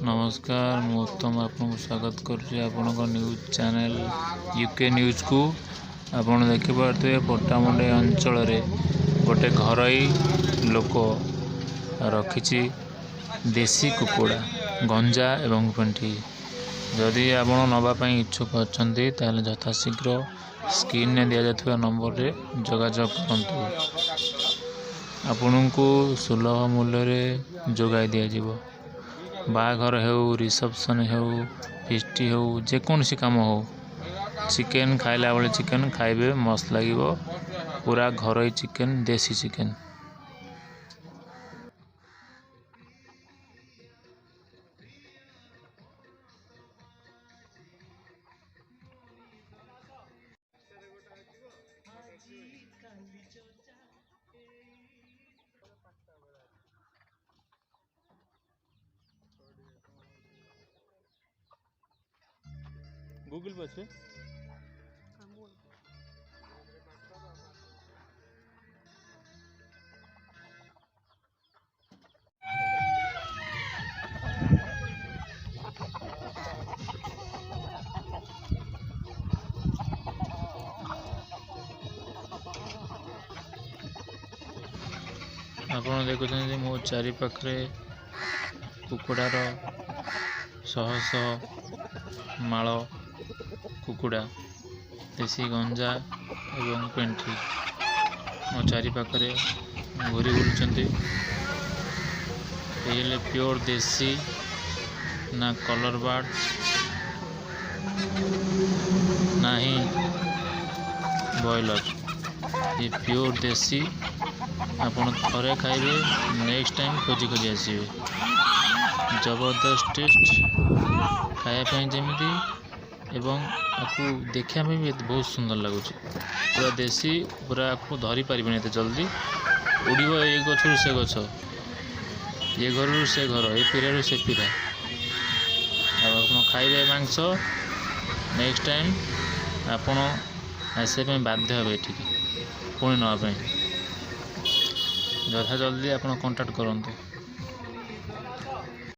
नमस्कार मु उत्तम आपको स्वागत करुँच आपण न्यूज चैनल यूके न्यूज को। आपण देखिपे पट्टामुंडे अंचल गोटे घरोई लोक रखी देसी कुकुड़ा गंजा एवं पेंठी। जदि आपण नवापाई इच्छुक अच्छा ताल यथाशीघ्र स्क्रीन दि जाता नंबर रे जोगाजोग करंतु। आपण को सुलभ मूल्य जोगाई दिज्व। बाघर हो रिसेप्शन हो फिस्टी हो जेकोसी कम हो चिकेन खाइला बेले चिकेन खाइबे मस्त लगे। पूरा घरोई चिकेन देसी चिकेन। गूगल पे अच्छे आपण देखुं मो चारि पाखे कुकुड़ार शह शह माल कुकुड़ा देसी गंजा एवं पेंठी मो चारि पाखे घूरी बुलुंट। ये प्योर देसी ना कलर बार्ड ना ही बॉयलर। ये प्योर देसी आपण थरे खाइबे नेक्स्ट टाइम खोजी खोजी आसबे। जबरदस्त टेस्ट खायापी जमी एवं आपको देखा भी बहुत सुंदर लगुच। पूरा देसी पूरा आपको धरी पारे जल्दी उड़ीब ये गच से गच ये घर से घर ये पीढ़ी से पीढ़ा आप खाइबे मांस नेक्स्ट टाइम आपण आसपा बाध्य हे ठीक पुणी नापी यथा जल्दी आप कांटेक्ट करूँ।